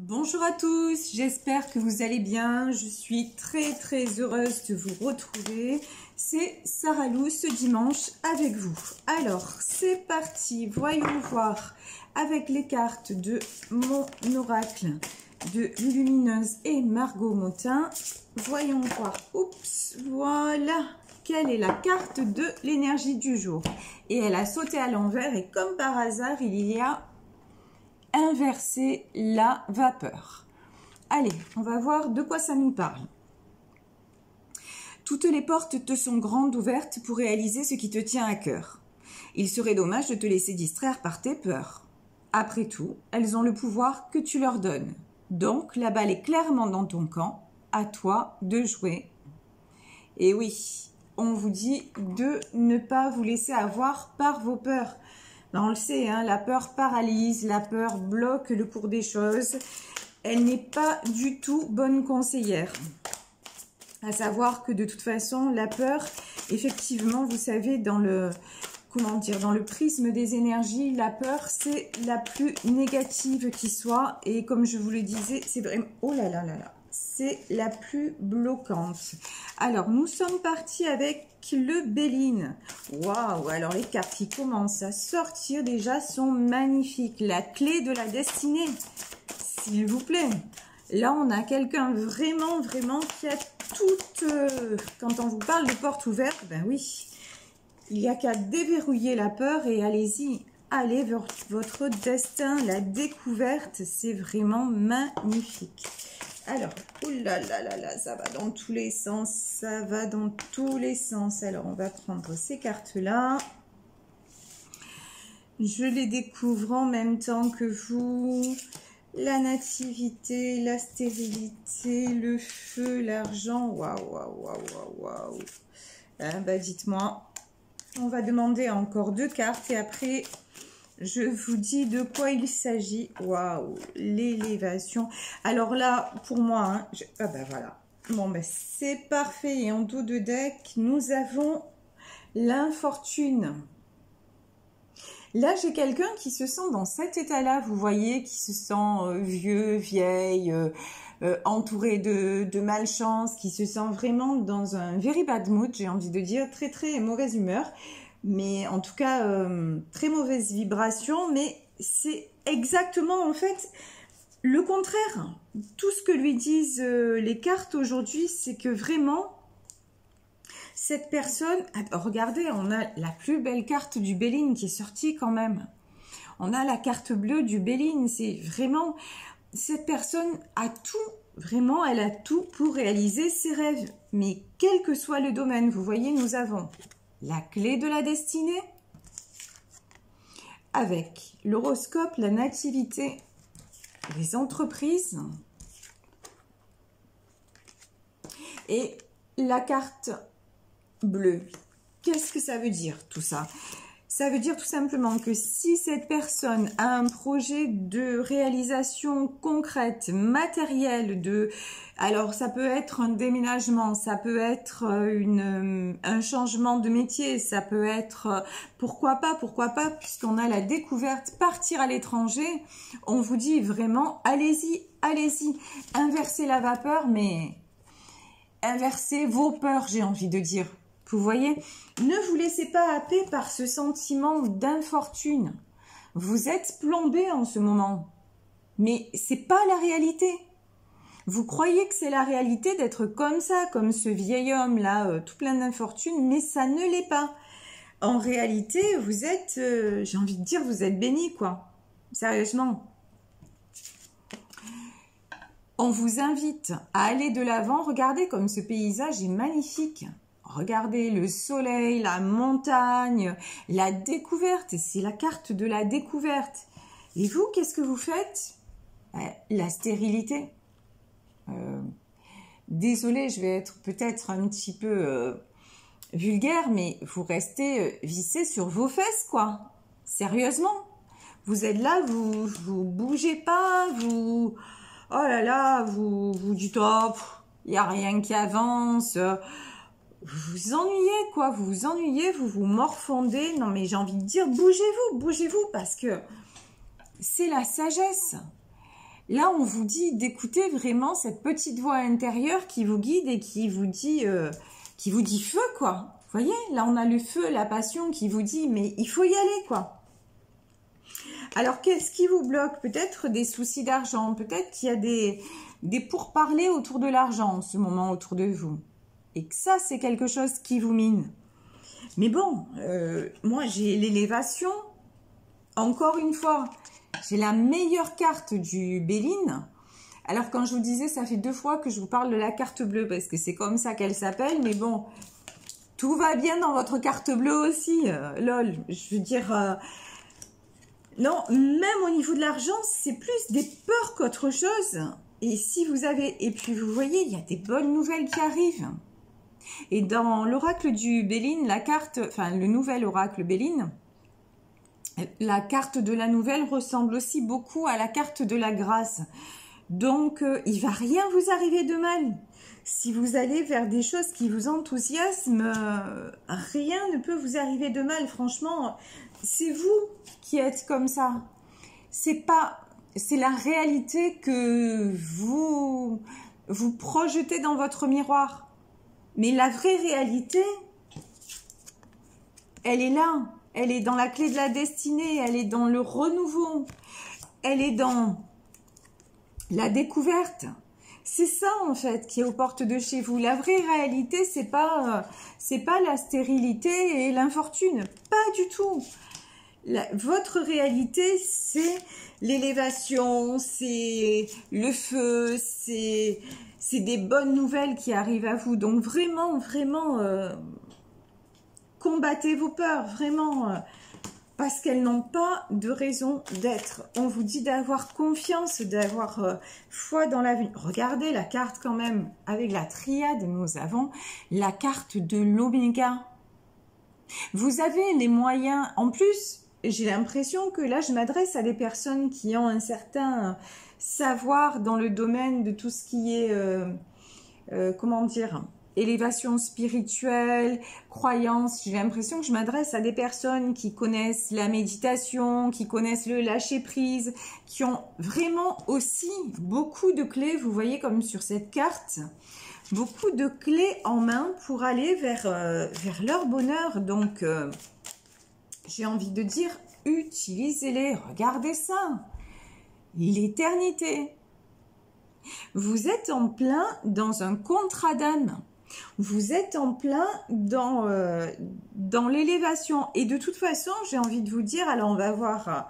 Bonjour à tous, j'espère que vous allez bien. Je suis très heureuse de vous retrouver. C'est Sarah Lou ce dimanche avec vous. Alors, c'est parti, voyons voir avec les cartes de mon oracle de Lumineuse et Margot Motin. Voyons voir, oups, voilà, quelle est la carte de l'énergie du jour. Et elle a sauté à l'envers et comme par hasard, il y a inverser la vapeur. Allez, on va voir de quoi ça nous parle. Toutes les portes te sont grandes ouvertes pour réaliser ce qui te tient à cœur. Il serait dommage de te laisser distraire par tes peurs. Après tout, elles ont le pouvoir que tu leur donnes. Donc, la balle est clairement dans ton camp. À toi de jouer. Et oui, on vous dit de ne pas vous laisser avoir par vos peurs. Ben, on le sait, hein, la peur paralyse, la peur bloque le cours des choses. Elle n'est pas du tout bonne conseillère. À savoir que de toute façon, la peur, effectivement, vous savez, dans le, dans le prisme des énergies, la peur, c'est la plus négative qui soit. Et comme je vous le disais, c'est vraiment, oh là là là là, c'est la plus bloquante. Alors, nous sommes partis avec le Béline. Waouh, alors les cartes qui commencent à sortir déjà sont magnifiques. La clé de la destinée, s'il vous plaît. Là, on a quelqu'un vraiment qui a toute... quand on vous parle de porte ouverte, ben oui, il n'y a qu'à déverrouiller la peur et allez-y. Allez vers votre destin, la découverte, c'est vraiment magnifique. Alors, oulala, ça va dans tous les sens, ça va dans tous les sens. Alors, on va prendre ces cartes-là. Je les découvre en même temps que vous. La nativité, la stérilité, le feu, l'argent. Waouh. Bah, dites-moi, on va demander encore 2 cartes et après... je vous dis de quoi il s'agit. Waouh, l'élévation. Alors là, pour moi, hein, ah ben voilà. Bon, ben c'est parfait. Et en dos de deck, nous avons l'infortune. Là, j'ai quelqu'un qui se sent dans cet état-là, vous voyez, qui se sent vieux, vieille, entouré de malchance, qui se sent vraiment dans un very bad mood, j'ai envie de dire, très mauvaise humeur. Mais en tout cas, très mauvaise vibration, mais c'est exactement en fait le contraire. Tout ce que lui disent les cartes aujourd'hui, c'est que vraiment, cette personne, regardez, on a la plus belle carte du Béline qui est sortie quand même. On a la carte bleue du Béline, c'est vraiment, cette personne a tout, vraiment, elle a tout pour réaliser ses rêves. Mais quel que soit le domaine, vous voyez, nous avons... la clé de la destinée, avec l'horoscope, la nativité, les entreprises et la carte bleue. Qu'est-ce que ça veut dire tout ça? Ça veut dire tout simplement que si cette personne a un projet de réalisation concrète, matérielle, alors ça peut être un déménagement, ça peut être un changement de métier, ça peut être, pourquoi pas, puisqu'on a la découverte, partir à l'étranger, on vous dit vraiment, allez-y, inversez la vapeur, mais inversez vos peurs, j'ai envie de dire. Vous voyez, ne vous laissez pas happer par ce sentiment d'infortune. Vous êtes plombé en ce moment, mais c'est pas la réalité. Vous croyez que c'est la réalité d'être comme ça, comme ce vieil homme là, tout plein d'infortune, mais ça ne l'est pas. En réalité, vous êtes, j'ai envie de dire, vous êtes béni quoi. Sérieusement. On vous invite à aller de l'avant. Regardez comme ce paysage est magnifique. Regardez le soleil, la montagne, la découverte. C'est la carte de la découverte. Et vous, qu'est-ce que vous faites? La stérilité. Désolée, je vais être peut-être un petit peu vulgaire, mais vous restez vissé sur vos fesses, quoi. Sérieusement. Vous êtes là, vous bougez pas, vous... oh là là, vous dites, oh, il n'y a rien qui avance... vous vous ennuyez, quoi, vous vous ennuyez, vous vous morfondez. Non, mais j'ai envie de dire, bougez-vous, parce que c'est la sagesse. Là, on vous dit d'écouter vraiment cette petite voix intérieure qui vous guide et qui vous dit feu, quoi. Vous voyez, là, on a le feu, la passion qui vous dit, mais il faut y aller, quoi. Alors, qu'est-ce qui vous bloque? Peut-être des soucis d'argent, peut-être qu'il y a des pourparlers autour de l'argent en ce moment autour de vous. Et que ça, c'est quelque chose qui vous mine. Mais bon, moi, j'ai l'élévation. Encore une fois, j'ai la meilleure carte du Béline. Alors, quand je vous disais, ça fait 2 fois que je vous parle de la carte bleue, parce que c'est comme ça qu'elle s'appelle. Mais bon, tout va bien dans votre carte bleue aussi, lol. Je veux dire... non, même au niveau de l'argent, c'est plus des peurs qu'autre chose. Et si vous avez... Et puis, vous voyez, il y a des bonnes nouvelles qui arrivent. Et dans l'oracle du Béline, la carte... Enfin, le nouvel oracle Béline... La carte de la nouvelle ressemble aussi beaucoup à la carte de la grâce. Donc, il ne va rien vous arriver de mal. Si vous allez vers des choses qui vous enthousiasment, rien ne peut vous arriver de mal. Franchement, c'est vous qui êtes comme ça. C'est la réalité que vous projetez dans votre miroir. Mais la vraie réalité, elle est là. Elle est dans la clé de la destinée, elle est dans le renouveau, elle est dans la découverte. C'est ça en fait qui est aux portes de chez vous. La vraie réalité, c'est pas la stérilité et l'infortune, pas du tout. Votre réalité, c'est l'élévation, c'est le feu, c'est des bonnes nouvelles qui arrivent à vous. Donc vraiment, vraiment... combattez vos peurs, vraiment, parce qu'elles n'ont pas de raison d'être. On vous dit d'avoir confiance, d'avoir foi dans la vie. Regardez la carte quand même. Avec la triade, nous avons la carte de l'oméga. Vous avez les moyens. En plus, j'ai l'impression que là, je m'adresse à des personnes qui ont un certain savoir dans le domaine de tout ce qui est, comment dire... élévation spirituelle, croyance. J'ai l'impression que je m'adresse à des personnes qui connaissent la méditation, qui connaissent le lâcher-prise, qui ont vraiment aussi beaucoup de clés, vous voyez comme sur cette carte, beaucoup de clés en main pour aller vers leur bonheur. Donc, j'ai envie de dire, utilisez-les, regardez ça, l'éternité. Vous êtes en plein dans un contrat d'âme. Vous êtes en plein dans l'élévation. Et de toute façon, j'ai envie de vous dire, alors on va voir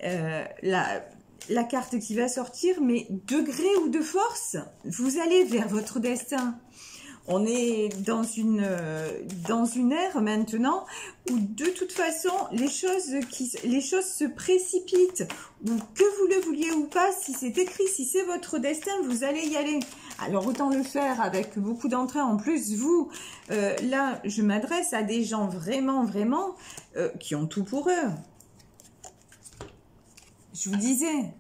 la carte qui va sortir, mais de gré ou de force, vous allez vers votre destin. On est dans une ère maintenant où de toute façon les choses se précipitent, ou que vous le vouliez ou pas, si c'est écrit, si c'est votre destin, vous allez y aller. Alors autant le faire avec beaucoup d'entrain. En plus, vous, là, je m'adresse à des gens vraiment, vraiment qui ont tout pour eux. Je vous disais,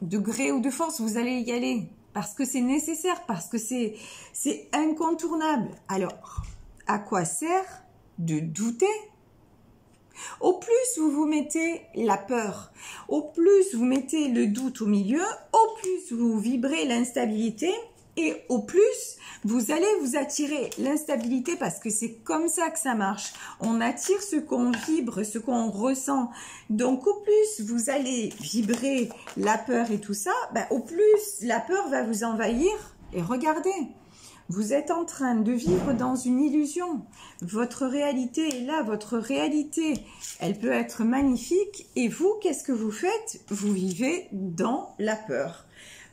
de gré ou de force, vous allez y aller. Parce que c'est nécessaire, parce que c'est incontournable. Alors, à quoi sert de douter? Au plus vous vous mettez la peur, au plus vous mettez le doute au milieu, au plus vous vibrez l'instabilité et au plus vous allez vous attirer l'instabilité parce que c'est comme ça que ça marche. On attire ce qu'on vibre, ce qu'on ressent. Donc au plus vous allez vibrer la peur et tout ça, ben, au plus la peur va vous envahir. Et regardez, vous êtes en train de vivre dans une illusion. Votre réalité est là, votre réalité, elle peut être magnifique. Et vous, qu'est-ce que vous faites? Vous vivez dans la peur.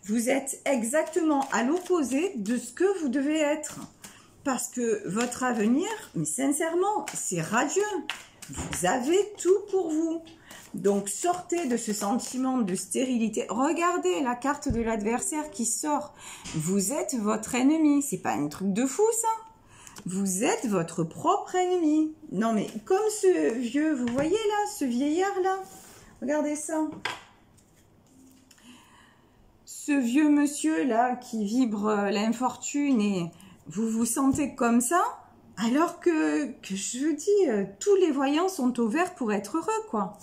Vous êtes exactement à l'opposé de ce que vous devez être. Parce que votre avenir, mais sincèrement, c'est radieux. Vous avez tout pour vous. Donc, sortez de ce sentiment de stérilité. Regardez la carte de l'adversaire qui sort. Vous êtes votre ennemi. C'est pas un truc de fou, ça? Vous êtes votre propre ennemi. Non, mais comme ce vieux, vous voyez là, ce vieillard-là? Regardez ça. Ce vieux monsieur-là qui vibre l'infortune et vous vous sentez comme ça, alors que je vous dis, tous les voyants sont au vert pour être heureux, quoi.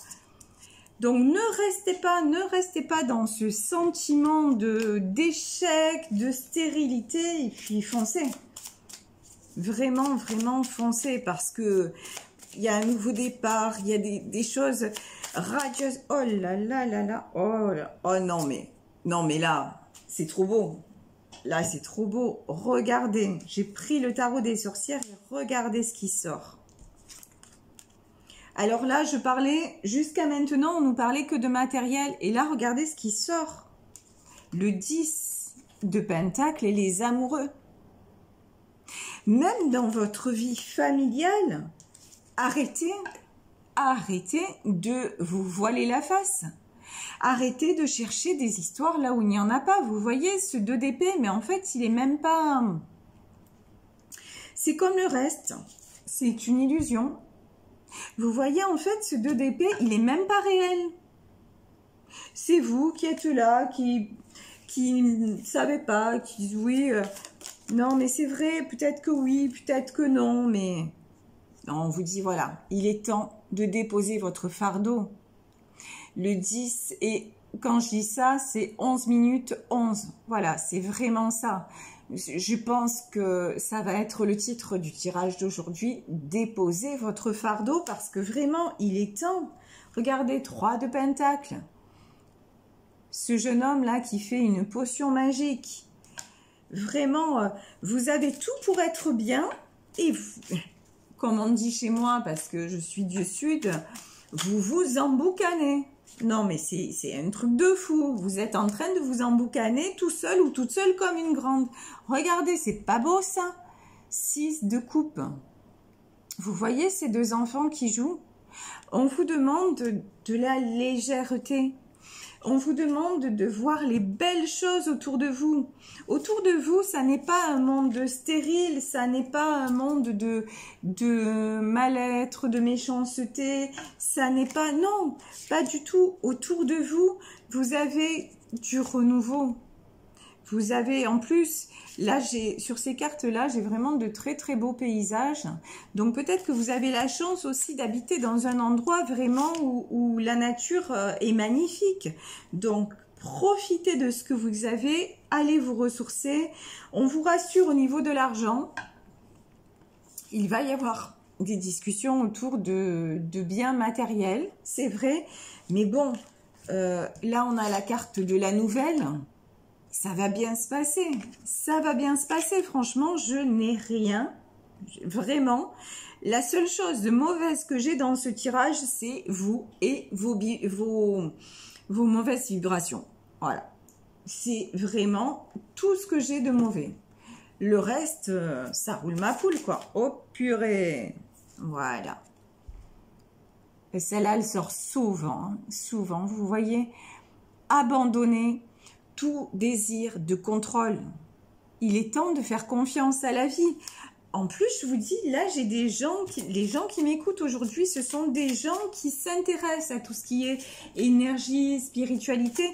Donc ne restez pas dans ce sentiment d'échec, de stérilité, et puis foncez. Vraiment, vraiment foncez, parce que il y a un nouveau départ, il y a des choses radieuses. Oh là là là là, oh là, oh non mais là, c'est trop beau. Là, c'est trop beau. Regardez, j'ai pris le tarot des sorcières et regardez ce qui sort. Alors là, je parlais, jusqu'à maintenant, on nous parlait que de matériel. Et là, regardez ce qui sort. Le 10 de Pentacle et les amoureux. Même dans votre vie familiale, arrêtez de vous voiler la face. Arrêtez de chercher des histoires là où il n'y en a pas. Vous voyez ce 2 d'épée, mais en fait, il est même pas... C'est comme le reste. C'est une illusion. Vous voyez, en fait, ce 2 d'épée, il est même pas réel. C'est vous qui êtes là, qui ne savez pas, qui disent oui, non, mais c'est vrai, peut-être que oui, peut-être que non, mais... Non, on vous dit, voilà, il est temps de déposer votre fardeau. Le 10, et quand je dis ça, c'est 11 minutes 11. Voilà, c'est vraiment ça. Je pense que ça va être le titre du tirage d'aujourd'hui. Déposez votre fardeau, parce que vraiment, il est temps. Regardez, 3 de Pentacle. Ce jeune homme-là qui fait une potion magique. Vraiment, vous avez tout pour être bien. Et vous, comme on dit chez moi, parce que je suis du Sud, vous vous emboucanez. Non, mais c'est un truc de fou. Vous êtes en train de vous emboucaner tout seul ou toute seule comme une grande. Regardez, c'est pas beau ça. 6 de coupe. Vous voyez ces 2 enfants qui jouent? On vous demande de la légèreté. On vous demande de voir les belles choses autour de vous. Autour de vous, ça n'est pas un monde stérile, ça n'est pas un monde de mal-être, de méchanceté, ça n'est pas... Non, pas du tout. Autour de vous, vous avez du renouveau. Vous avez, en plus, là, sur ces cartes-là, j'ai vraiment de très très beaux paysages. Donc peut-être que vous avez la chance aussi d'habiter dans un endroit vraiment où la nature est magnifique. Donc profitez de ce que vous avez, allez vous ressourcer. On vous rassure au niveau de l'argent. Il va y avoir des discussions autour de biens matériels, c'est vrai. Mais bon, là on a la carte de la nouvelle. Ça va bien se passer, ça va bien se passer, franchement, je n'ai rien, vraiment. La seule chose de mauvaise que j'ai dans ce tirage, c'est vous et vos mauvaises vibrations. Voilà, c'est vraiment tout ce que j'ai de mauvais. Le reste, ça roule ma poule, quoi. Oh purée, voilà. Et celle-là, elle sort souvent, hein, souvent, vous voyez, abandonner tout désir de contrôle. Il est temps de faire confiance à la vie. En plus, je vous dis, là, j'ai des gens, les gens qui m'écoutent aujourd'hui, ce sont des gens qui s'intéressent à tout ce qui est énergie, spiritualité.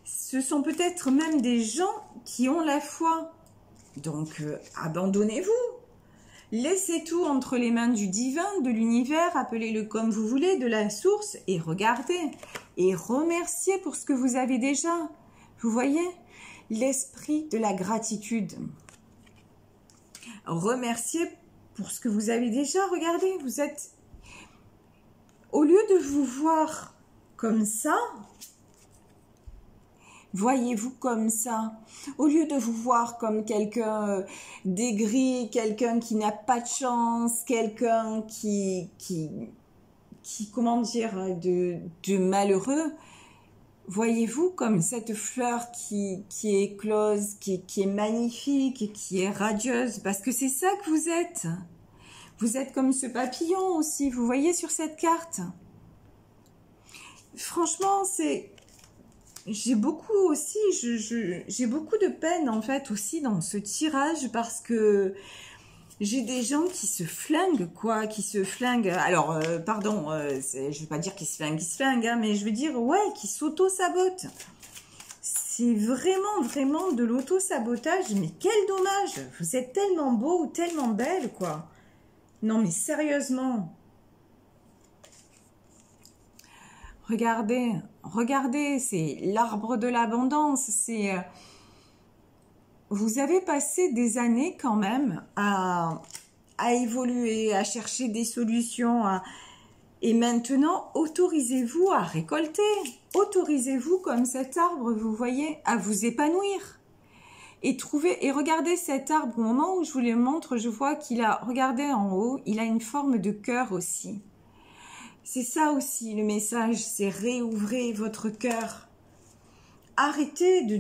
Ce sont peut-être même des gens qui ont la foi. Donc, abandonnez-vous. Laissez tout entre les mains du divin, de l'univers, appelez-le comme vous voulez, de la source, et regardez. Et remerciez pour ce que vous avez déjà. Vous voyez, l'esprit de la gratitude. Remerciez pour ce que vous avez déjà. Regardez, vous êtes... Au lieu de vous voir comme ça, voyez-vous comme ça. Au lieu de vous voir comme quelqu'un d'aigri, quelqu'un qui n'a pas de chance, quelqu'un qui comment dire, de malheureux, voyez-vous comme cette fleur qui est éclose, qui est magnifique, qui est radieuse, parce que c'est ça que vous êtes. Vous êtes comme ce papillon aussi, vous voyez sur cette carte. Franchement, j'ai beaucoup aussi, j'ai beaucoup de peine en fait aussi dans ce tirage, parce que j'ai des gens qui se flinguent, quoi, qui se flinguent. Alors, pardon, je veux pas dire qu'ils se flinguent, hein, mais je veux dire, ouais, qui s'auto-sabotent. C'est vraiment, vraiment de l'auto-sabotage, mais quel dommage. Vous êtes tellement beau ou tellement belle, quoi. Non, mais sérieusement. Regardez, regardez, c'est l'arbre de l'abondance. C'est vous avez passé des années quand même à évoluer, à chercher des solutions. Et maintenant, autorisez-vous à récolter. Autorisez-vous, comme cet arbre, vous voyez, à vous épanouir. Et regardez cet arbre. Au moment où je vous le montre, je vois qu'il a, regardez en haut, il a une forme de cœur aussi. C'est ça aussi le message, c'est réouvrez votre cœur. Arrêtez de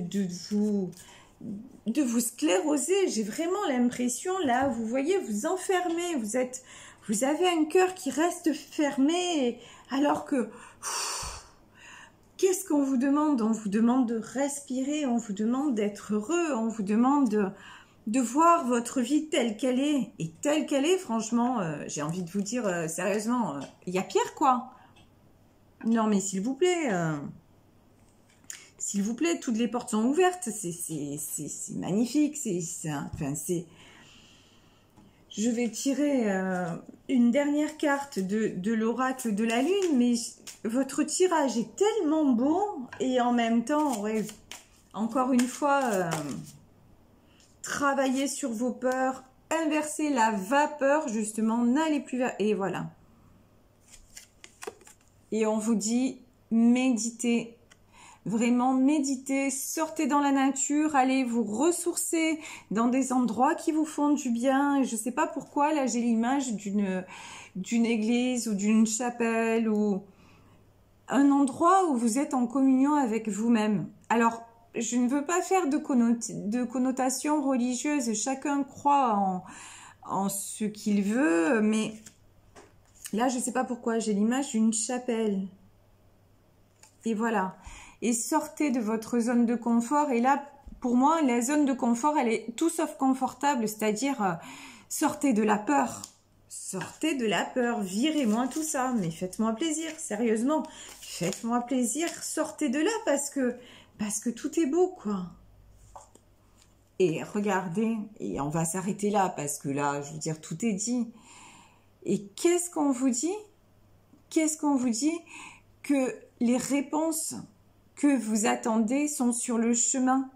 vous scléroser. J'ai vraiment l'impression, là, vous voyez, vous enfermez, vous avez un cœur qui reste fermé, alors que, qu'est-ce qu'on vous demande? On vous demande de respirer, on vous demande d'être heureux, on vous demande de voir votre vie telle qu'elle est. Et telle qu'elle est, franchement, j'ai envie de vous dire, sérieusement, il y a pire, quoi. Non, mais s'il vous plaît, toutes les portes sont ouvertes. C'est magnifique. Je vais tirer une dernière carte de l'oracle de la lune, mais votre tirage est tellement beau et en même temps, ouais, encore une fois, travaillez sur vos peurs, inversez la vapeur, justement, n'allez plus vers... Et voilà. Et on vous dit, méditez, vraiment méditez, sortez dans la nature, allez vous ressourcer dans des endroits qui vous font du bien. Je ne sais pas pourquoi, là j'ai l'image d'une église ou d'une chapelle ou un endroit où vous êtes en communion avec vous-même. Alors, je ne veux pas faire de connotation religieuse, chacun croit en ce qu'il veut, mais là, je ne sais pas pourquoi, j'ai l'image d'une chapelle. Et voilà. Et sortez de votre zone de confort. Et là, pour moi, la zone de confort, elle est tout sauf confortable, c'est-à-dire sortez de la peur. Sortez de la peur, virez-moi tout ça, mais faites-moi plaisir, sérieusement. Faites-moi plaisir, sortez de là parce que tout est beau, quoi. Et regardez, et on va s'arrêter là parce que là, je veux dire, tout est dit. Et qu'est-ce qu'on vous dit? Qu'est-ce qu'on vous dit? Que les réponses que vous attendez sont sur le chemin.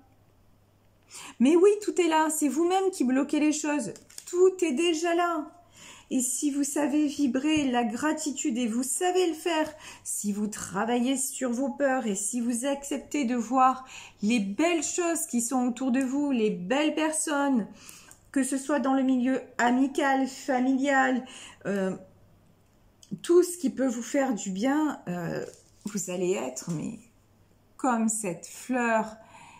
Mais oui, tout est là, c'est vous-même qui bloquez les choses. Tout est déjà là. Et si vous savez vibrer la gratitude et vous savez le faire, si vous travaillez sur vos peurs et si vous acceptez de voir les belles choses qui sont autour de vous, les belles personnes, que ce soit dans le milieu amical, familial, tout ce qui peut vous faire du bien, vous allez être mais comme cette fleur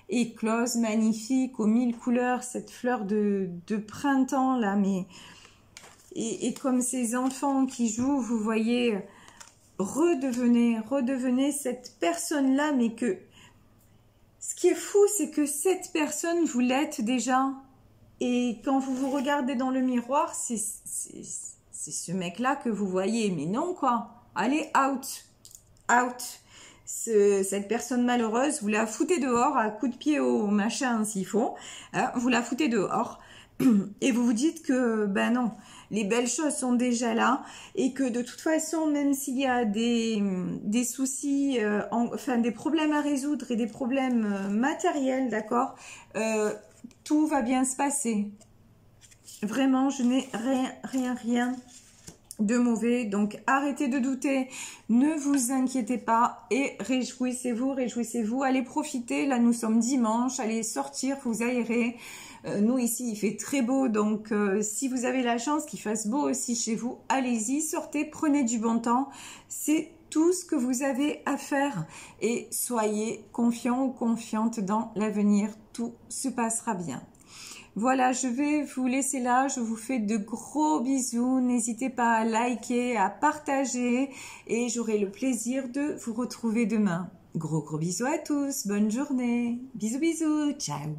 éclose magnifique aux 1000 couleurs, cette fleur de printemps là, mais et comme ces enfants qui jouent, vous voyez, redevenez cette personne-là, mais que ce qui est fou, c'est que cette personne, vous l'êtes déjà. Et quand vous vous regardez dans le miroir, c'est ce mec-là que vous voyez. Mais non, quoi. Allez, out. Out. Cette personne malheureuse, vous la foutez dehors à coups de pied au machin s'il faut. Hein, vous la foutez dehors. Et vous vous dites que, ben non, les belles choses sont déjà là et que de toute façon, même s'il y a des soucis, enfin des problèmes à résoudre et des problèmes matériels, d'accord, tout va bien se passer. Vraiment, je n'ai rien de mauvais. Donc, arrêtez de douter, ne vous inquiétez pas et réjouissez-vous. Allez profiter, là nous sommes dimanche, allez sortir, vous aérer. Nous ici il fait très beau, donc si vous avez la chance qu'il fasse beau aussi chez vous, allez-y, sortez, prenez du bon temps, c'est tout ce que vous avez à faire et soyez confiants ou confiantes dans l'avenir, tout se passera bien. Voilà, je vais vous laisser là, je vous fais de gros bisous, n'hésitez pas à liker, à partager et j'aurai le plaisir de vous retrouver demain. Gros bisous à tous, bonne journée, bisous, ciao.